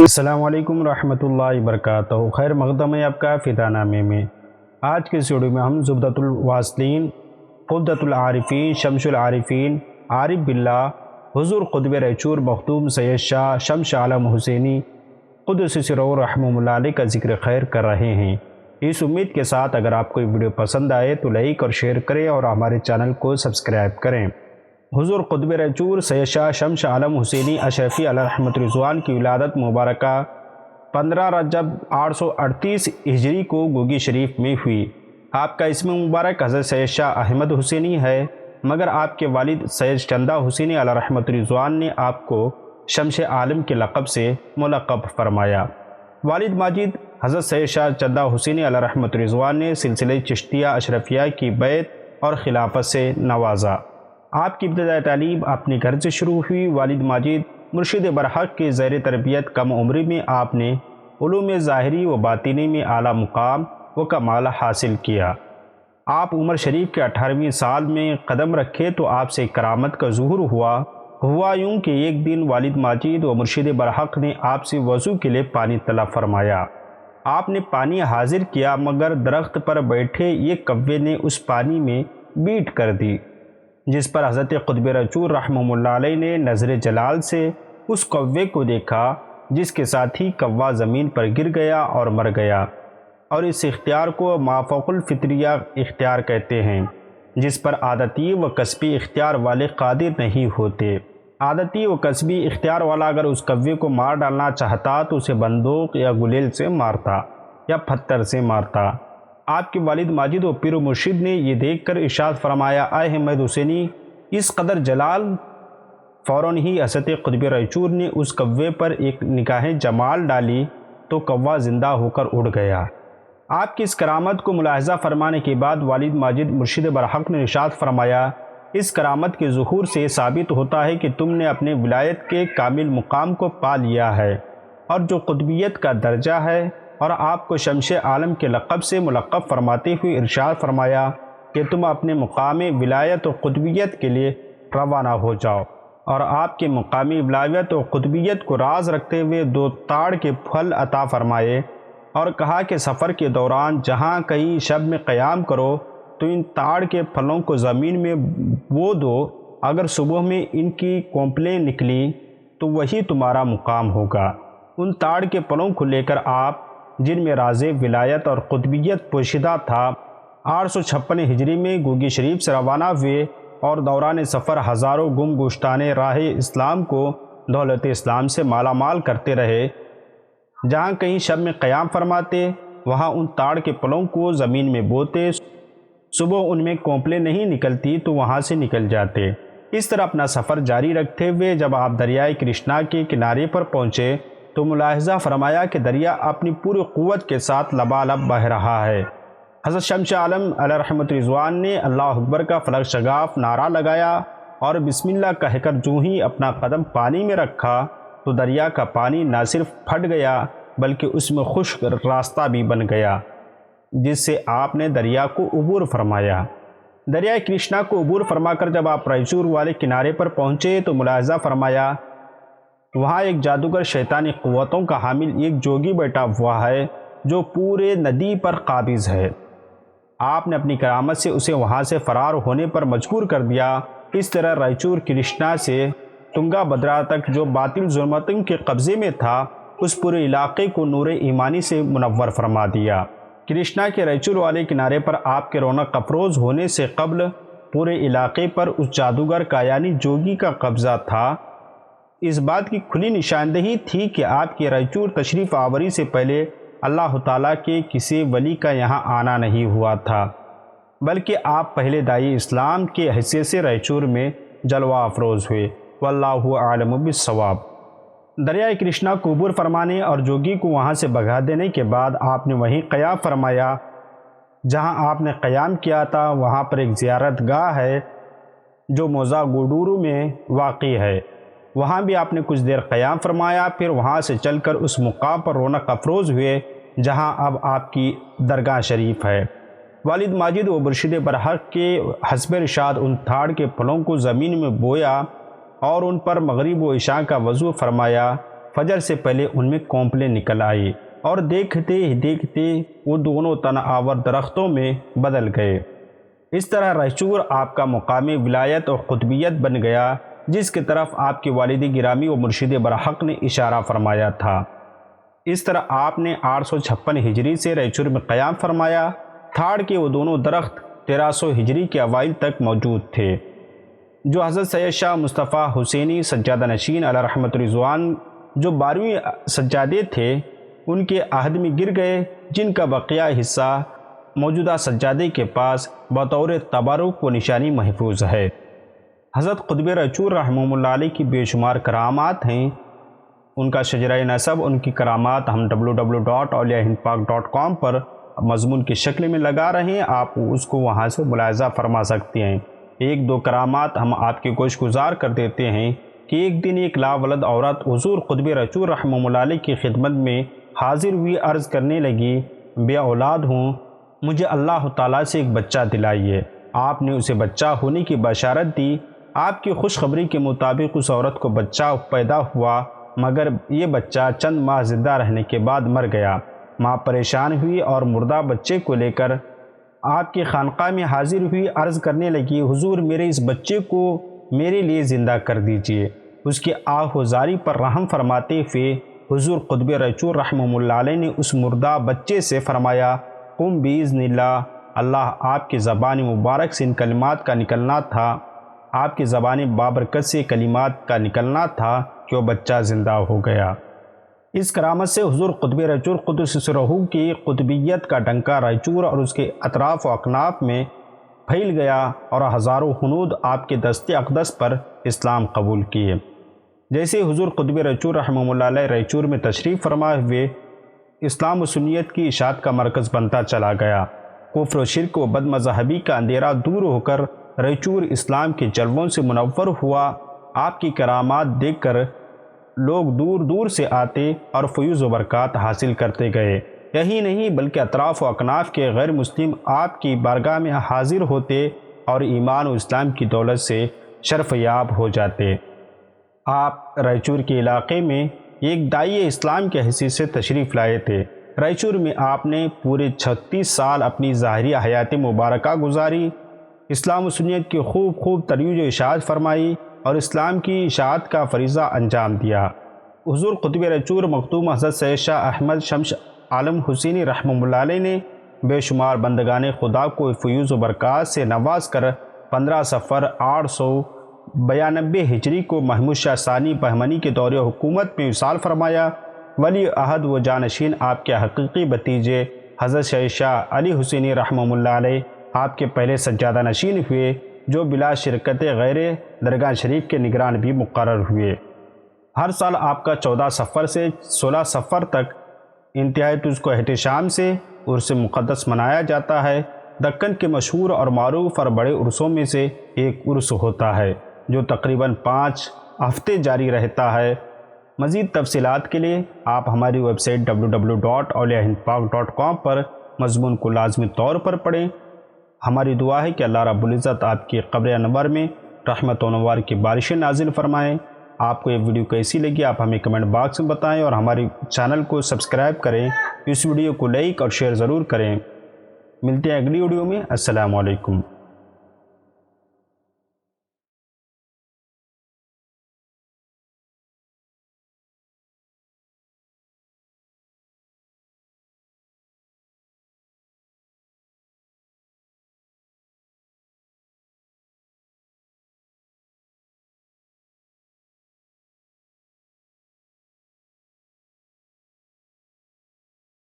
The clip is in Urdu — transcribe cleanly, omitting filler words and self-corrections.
السلام علیکم ورحمۃ اللہ وبرکاتہ۔ خیر مقدم ہے آپ کا فدانامے میں۔ آج کے اس ویڈیو میں ہم زبدۃ الواصلین، قدۃ العارفین، شمس العارفین، عارف باللہ، حضور قطب رائچور، مخدوم سید شاہ، شمس عالم حسینی قدس سرور رحمہ اللہ علیہ کا ذکر خیر کر رہے ہیں۔ اس امید کے ساتھ اگر آپ کو یہ ویڈیو پسند آئے تو لائک اور شیئر کریں اور ہمارے چینل کو سبسکرائب کریں۔ حضور قطب رائچور سید شاہ شمس عالم حسینی اشرفی علیہ رحمۃ رضوان کی ولادت مبارکہ 15 رجب 838 ہجری کو گوگی شریف میں ہوئی۔ آپ کا اسم مبارک حضرت سید شاہ احمد حسینی ہے، مگر آپ کے والد سید چندہ حسینی علیہ رحمۃ رضوان نے آپ کو شمس عالم کے لقب سے ملقب فرمایا۔ والد ماجد حضرت سید شاہ چندہ حسینی علیہ رحمۃ رضوان نے سلسلہ چشتیہ اشرفیہ کی بیعت اور خلافت سے نوازا۔ آپ کی ابتدائی تعلیم اپنے گھر سے شروع ہوئی۔ والد ماجد مرشد برحق کے زیر تربیت کم عمری میں آپ نے علوم ظاہری و باطنی میں اعلیٰ مقام و کمال حاصل کیا۔ آپ عمر شریف کے 18ویں سال میں قدم رکھے تو آپ سے کرامت کا ظہور ہوا یوں کہ ایک دن والد ماجد و مرشد برحق نے آپ سے وضو کے لیے پانی طلب فرمایا۔ آپ نے پانی حاضر کیا، مگر درخت پر بیٹھے ایک کوے نے اس پانی میں بیٹ کر دی، جس پر حضرت قطب رائچور رحمہ اللہ علیہ نے نظر جلال سے اس کوے کو دیکھا، جس کے ساتھ ہی کوا زمین پر گر گیا اور مر گیا۔ اور اس اختیار کو مافوق الفطریہ اختیار کہتے ہیں، جس پر عادتی و کسبی اختیار والے قادر نہیں ہوتے۔ عادتی و کسبی اختیار والا اگر اس کوے کو مار ڈالنا چاہتا تو اسے بندوق یا گلیل سے مارتا یا پتھر سے مارتا۔ آپ کے والد ماجد و پیر و مرشد نے یہ دیکھ کر ارشاد فرمایا، اے احمد حسینی، اس قدر جلال۔ فوراً ہی حضرت قطب رائچور نے اس کوے پر ایک نگاہ جمال ڈالی تو کوا زندہ ہو کر اڑ گیا۔ آپ کی اس کرامت کو ملاحظہ فرمانے کے بعد والد ماجد مرشد برحق نے ارشاد فرمایا، اس کرامت کے ظہور سے ثابت ہوتا ہے کہ تم نے اپنے ولایت کے کامل مقام کو پا لیا ہے اور جو قطبیت کا درجہ ہے، اور آپ کو شمس عالم کے لقب سے ملقب فرماتے ہوئے ارشاد فرمایا کہ تم اپنے مقام ولایت و قطبیت کے لیے روانہ ہو جاؤ، اور آپ کے مقامی ولایت و قطبیت کو راز رکھتے ہوئے 2 تاڑ کے پھل عطا فرمائے، اور کہا کہ سفر کے دوران جہاں کہیں شب میں قیام کرو تو ان تاڑ کے پھلوں کو زمین میں بو دو، اگر صبح میں ان کی کونپلیں نکلی تو وہی تمہارا مقام ہوگا۔ ان تاڑ کے پھلوں کو لے کر آپ، جن میں راز ولایت اور قطبیت پوشیدہ تھا، 856 ہجری میں گوگی شریف سے روانہ ہوئے اور دوران سفر ہزاروں گم گشتان راہ اسلام کو دولت اسلام سے مالا مال کرتے رہے۔ جہاں کہیں شب میں قیام فرماتے وہاں ان تاڑ کے پلوں کو زمین میں بوتے، صبح ان میں کونپلیں نہیں نکلتی تو وہاں سے نکل جاتے۔ اس طرح اپنا سفر جاری رکھتے ہوئے جب آپ دریائے کرشنا کے کنارے پر پہنچے تو ملاحظہ فرمایا کہ دریا اپنی پوری قوت کے ساتھ لبالب بہہ رہا ہے۔ حضرت شمس عالم علیہ رحمۃ رضوان نے اللہ اکبر کا فلک شگاف نعرہ لگایا اور بسم اللہ کہہ کر جو ہی اپنا قدم پانی میں رکھا تو دریا کا پانی نہ صرف پھٹ گیا بلکہ اس میں خشک راستہ بھی بن گیا، جس سے آپ نے دریا کو عبور فرمایا۔ دریائے کرشنا کو عبور فرما کر جب آپ رائچور والے کنارے پر پہنچے تو ملاحظہ فرمایا وہاں ایک جادوگر شیطانی قوتوں کا حامل ایک جوگی بیٹھا ہوا ہے جو پورے ندی پر قابض ہے۔ آپ نے اپنی کرامت سے اسے وہاں سے فرار ہونے پر مجبور کر دیا۔ اس طرح رائچور کرشنا سے تنگا بدرا تک جو باطل ظلمتوں کے قبضے میں تھا، اس پورے علاقے کو نور ایمانی سے منور فرما دیا۔ کرشنا کے رائچور والے کنارے پر آپ کے رونق افروز ہونے سے قبل پورے علاقے پر اس جادوگر کا یعنی جوگی کا قبضہ تھا۔ اس بات کی کھلی نشاندہی تھی کہ آپ کی رائچور تشریف آوری سے پہلے اللہ تعالیٰ کے کسی ولی کا یہاں آنا نہیں ہوا تھا، بلکہ آپ پہلے داعی اسلام کے حیثیت سے رائچور میں جلوہ افروز ہوئے۔ واللہ عالم بالصواب۔ دریائے کرشنا کو عبور فرمانے اور جوگی کو وہاں سے بھگا دینے کے بعد آپ نے وہیں قیام فرمایا۔ جہاں آپ نے قیام کیا تھا وہاں پر ایک زیارت گاہ ہے جو موزہ گوڈورو میں واقع ہے، وہاں بھی آپ نے کچھ دیر قیام فرمایا، پھر وہاں سے چل کر اس مقام پر رونق افروز ہوئے جہاں اب آپ کی درگاہ شریف ہے۔ والد ماجد و مرشد برحق کے حسب ارشاد ان تھاڑ کے پھلوں کو زمین میں بویا اور ان پر مغرب و عشاء کا وضو فرمایا۔ فجر سے پہلے ان میں کونپلیں نکل آئی اور دیکھتے ہی دیکھتے وہ دونوں تنہ آور درختوں میں بدل گئے۔ اس طرح رائچور آپ کا مقام ولایت اور قطبیت بن گیا، جس کی طرف آپ کے والد گرامی و مرشد برحق نے اشارہ فرمایا تھا۔ اس طرح آپ نے 856 ہجری سے رائچور میں قیام فرمایا۔ تھاڑ کے وہ دونوں درخت 1300 ہجری کے اوائل تک موجود تھے، جو حضرت سید شاہ مصطفیٰ حسینی سجادہ نشین علیہ رحمت رضوان جو 12ویں سجادے تھے ان کے عہد میں گر گئے، جن کا بقیہ حصہ موجودہ سجادے کے پاس بطور تبرک و نشانی محفوظ ہے۔ حضرت قطب رائچور رحمہ اللہ علیہ کی بے شمار کرامات ہیں۔ ان کا شجرہ نسب، ان کی کرامات ہم www.awliyaahindpak.com پر مضمون کی شکل میں لگا رہے ہیں، آپ اس کو وہاں سے ملاحظہ فرما سکتے ہیں۔ ایک دو کرامات ہم آپ کے گوش گزار کر دیتے ہیں کہ ایک دن ایک لاولد عورت حضور قطب رائچور رحمہ اللہ علیہ کی خدمت میں حاضر ہوئی، عرض کرنے لگی بے اولاد ہوں، مجھے اللہ تعالیٰ سے ایک بچہ دلائیے۔ آپ نے اسے بچہ ہونے کی بشارت دی۔ آپ کی خوشخبری کے مطابق اس عورت کو بچہ پیدا ہوا، مگر یہ بچہ چند ماہ زندہ رہنے کے بعد مر گیا۔ ماں پریشان ہوئی اور مردہ بچے کو لے کر آپ کی خانقاہ میں حاضر ہوئی، عرض کرنے لگی حضور میرے اس بچے کو میرے لیے زندہ کر دیجئے۔ اس کی آہ و زاری پر رحم فرماتے ہوئے حضور قطب رائچور رحمہ اللہ علیہ نے اس مردہ بچے سے فرمایا قم باذن اللہ۔ اللہ آپ کی زبان مبارک سے ان کلمات کا نکلنا تھا، آپ کی زبان بابرکت سے کلمات کا نکلنا تھا کہ وہ بچہ زندہ ہو گیا۔ اس کرامت سے حضور قطب رائچور قدس سرہ کی قطبیت کا ڈنکا رائچور اور اس کے اطراف و اکناف میں پھیل گیا اور ہزاروں ہنود آپ کے دست اقدس پر اسلام قبول کیے۔ جیسے حضور قطب رائچور رحمہ اللہ علیہ رائچور میں تشریف فرما ہوئے، اسلام و سنیت کی اشاعت کا مرکز بنتا چلا گیا۔ کفر و شرک و بد مذہبی کا اندھیرا دور ہو کر رائچور اسلام کے جلووں سے منور ہوا۔ آپ کی کرامات دیکھ کر لوگ دور دور سے آتے اور فیوز و برکات حاصل کرتے گئے۔ یہی نہیں بلکہ اطراف و اکناف کے غیر مسلم آپ کی بارگاہ میں حاضر ہوتے اور ایمان و اسلام کی دولت سے شرف یاب ہو جاتے۔ آپ رائچور کے علاقے میں ایک داعی اسلام کی حیثیت سے تشریف لائے تھے۔ رائچور میں آپ نے پورے 36 سال اپنی ظاہری حیات مبارکہ گزاری، اسلام و سنیت کی خوب ترویج و اشاعت فرمائی اور اسلام کی اشاعت کا فریضہ انجام دیا۔ حضور قطب رائچور مخدوم حضرت سید شاہ احمد شمس عالم حسینی رحمہ اللہ علیہ نے بے شمار بندگان خدا کو فیوز و برکات سے نواز کر 15 صفر 892 ہجری کو محمود شاہ ثانی بہمنی کے دور حکومت میں وصال فرمایا۔ ولی عہد و جانشین آپ کے حقیقی بھتیجے حضرت سید شاہ علی حسینی رحمہ اللہ علیہ آپ کے پہلے سجادہ نشین ہوئے، جو بلا شرکت غیر درگاہ شریف کے نگران بھی مقرر ہوئے۔ ہر سال آپ کا 14 صفر سے 16 صفر تک انتہائی تجھ کو احتشام سے عرس مقدس منایا جاتا ہے۔ دکن کے مشہور اور معروف اور بڑے عرسوں میں سے ایک عرس ہوتا ہے جو تقریباً 5 ہفتے جاری رہتا ہے۔ مزید تفصیلات کے لیے آپ ہماری ویب سائٹ www.awliyaahindpak.com پر مضمون کو لازمی طور پر پڑھیں۔ ہماری دعا ہے کہ اللہ رب العزت آپ کی قبر انور میں رحمت و نوار کی بارشیں نازل فرمائیں۔ آپ کو یہ ویڈیو کیسی لگی آپ ہمیں کمنٹ باکس میں بتائیں اور ہماری چینل کو سبسکرائب کریں، اس ویڈیو کو لائک اور شیئر ضرور کریں۔ ملتے ہیں اگلی ویڈیو میں۔ السلام علیکم۔